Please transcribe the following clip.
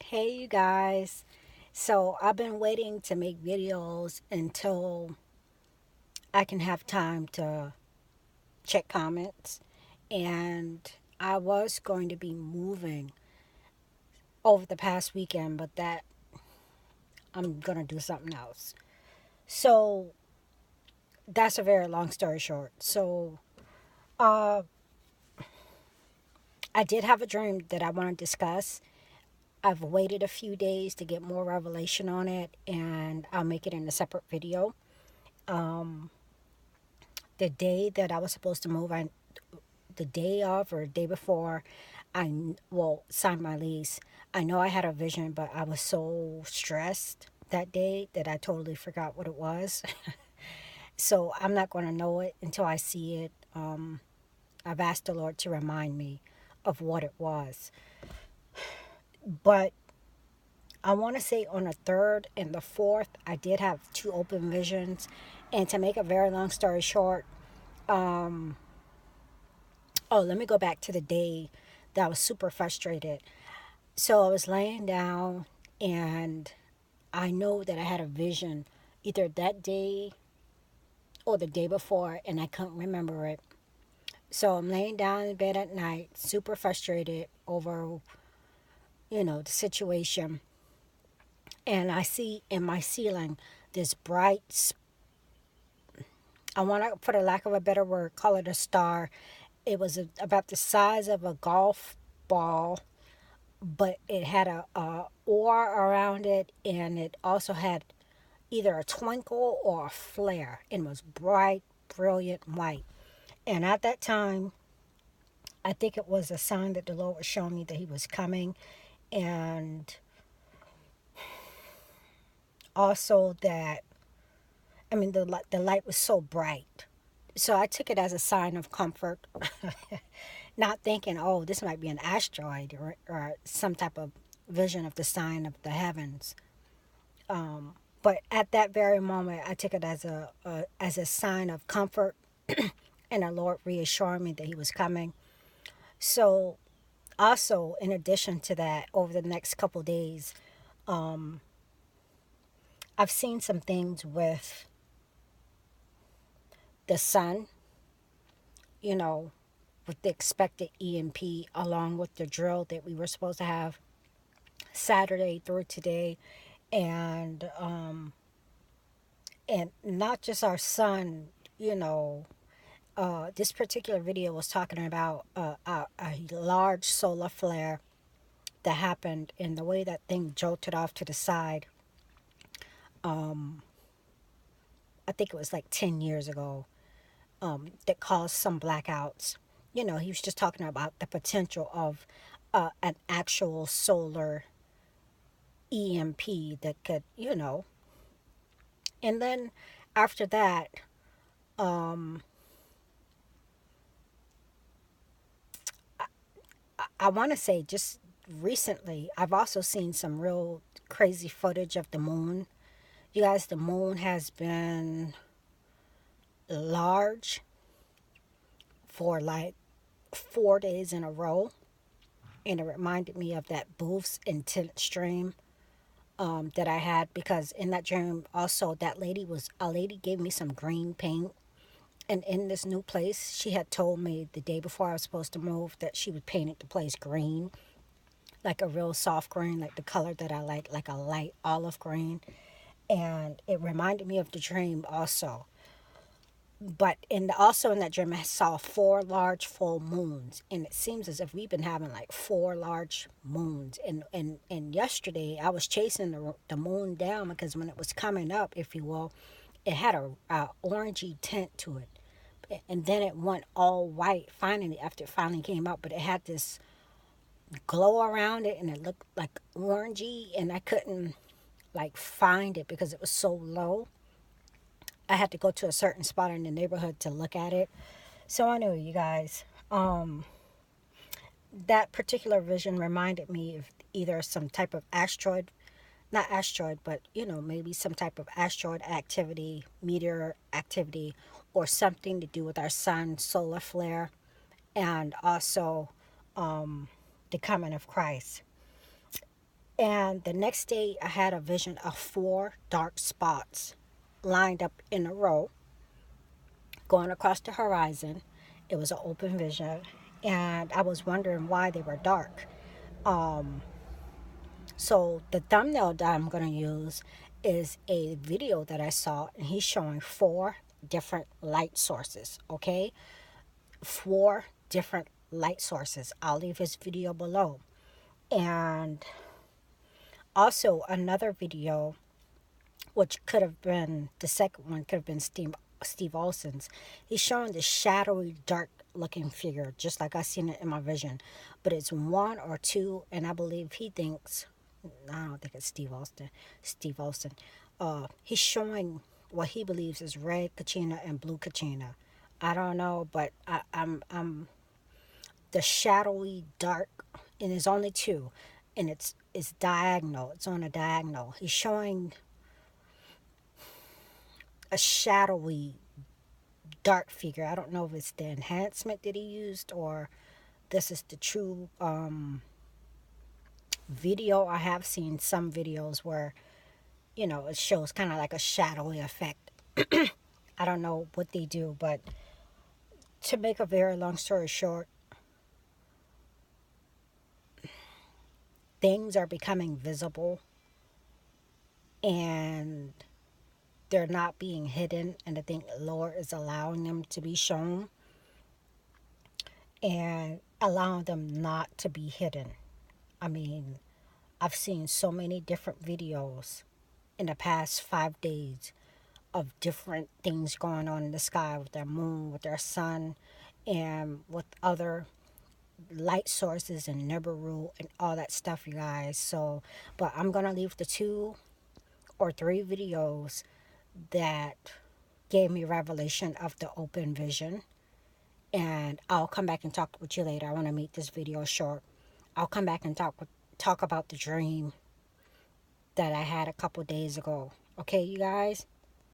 Hey, you guys. So, I've been waiting to make videos until I can have time to check comments. And I was going to be moving over the past weekend, but that I'm going to do something else. So, that's a very long story short. Uh, I did have a dream that I want to discuss. I've waited a few days to get more revelation on it, and I'll make it in a separate video. Um, the day that I was supposed to move, the day of or the day before, signed my lease. I know I had a vision, but I was so stressed that day that I totally forgot what it was. So I'm not going to know it until I see it. I've asked the Lord to remind me of what it was. But I want to say on the third and the fourth, I did have two open visions. And to make a very long story short, um, let me go back to the day that I was super frustrated. So I was laying down and I know that I had a vision either that day or the day before, and I couldn't remember it. So I'm laying down in bed at night, super frustrated over, the situation. And I see in my ceiling this bright, I want to, for the lack of a better word, call it a star. It was about the size of a golf ball, but it had a ore around it, and it also had either a twinkle or a flare, and was bright, brilliant white. And at that time, I think it was a sign that the Lord was showing me that He was coming, and also that, I mean, the light was so bright. So I took it as a sign of comfort, not thinking, oh, this might be an asteroid or some type of vision of the sign of the heavens. But at that very moment, I took it as a sign of comfort, and the Lord reassured me that He was coming. So, also in addition to that, over the next couple days, I've seen some things with the sun. You know, with the expected EMP, along with the drill that we were supposed to have Saturday through today, and and not just our sun. You know, this particular video was talking about a large solar flare that happened, and the way that thing jolted off to the side. I think it was like 10 years ago, that caused some blackouts. He was just talking about the potential of an actual solar EMP that could, And then after that, um, I want to say just recently, I've also seen some real crazy footage of the moon. You guys, the moon has been large for like 4 days in a row. And it reminded me of that Booth's intense stream, that I had, because in that dream also a lady gave me some green paint, and in this new place she had told me the day before I was supposed to move that she would paint the place green, like a real soft green, like the color that I like a light olive green. And it reminded me of the dream also. But also in that dream, I saw four large full moons, and it seems as if we've been having like four large moons. And yesterday, I was chasing the moon down because when it was coming up, if you will, it had a orangey tint to it, and then it went all white finally after it finally came out. But it had this glow around it, and it looked like orangey, and I couldn't like find it because it was so low. I had to go to a certain spot in the neighborhood to look at it. So I know, you guys, that particular vision reminded me of either some type of asteroid, not asteroid, but maybe some type of asteroid activity, meteor activity, or something to do with our sun solar flare, and also the coming of Christ. And the next day, I had a vision of 4 dark spots lined up in a row going across the horizon. It was an open vision, and I was wondering why they were dark. Um, so the thumbnail that I'm going to use is a video that I saw, and he's showing 4 different light sources, okay? 4 different light sources. I'll leave his video below. And also another video, which could have been the second one, could have been Steve Olson's. He's showing the shadowy, dark looking figure, just like I seen it in my vision. But it's 1 or 2, and I believe he thinks, I don't think it's Steve Olson. Steve Olson. He's showing what he believes is red Kachina and blue Kachina. I don't know, but I'm the shadowy dark, and there's only 2, and it's diagonal. It's on a diagonal. He's showing a shadowy dark figure. I don't know if it's the enhancement that he used or this is the true video. I have seen some videos where, it shows kind of like a shadowy effect. I don't know what they do, but to make a very long story short, things are becoming visible and they're not being hidden, and I think the Lord is allowing them to be shown and allowing them not to be hidden. I mean, I've seen so many different videos in the past 5 days of different things going on in the sky with their moon, with their sun, and with other light sources and Nibiru and all that stuff, you guys. So, but I'm going to leave the 2 or 3 videos that gave me revelation of the open vision. And I'll come back and talk with you later. I want to make this video short. I'll come back and talk about the dream that I had a couple days ago. Okay, you guys?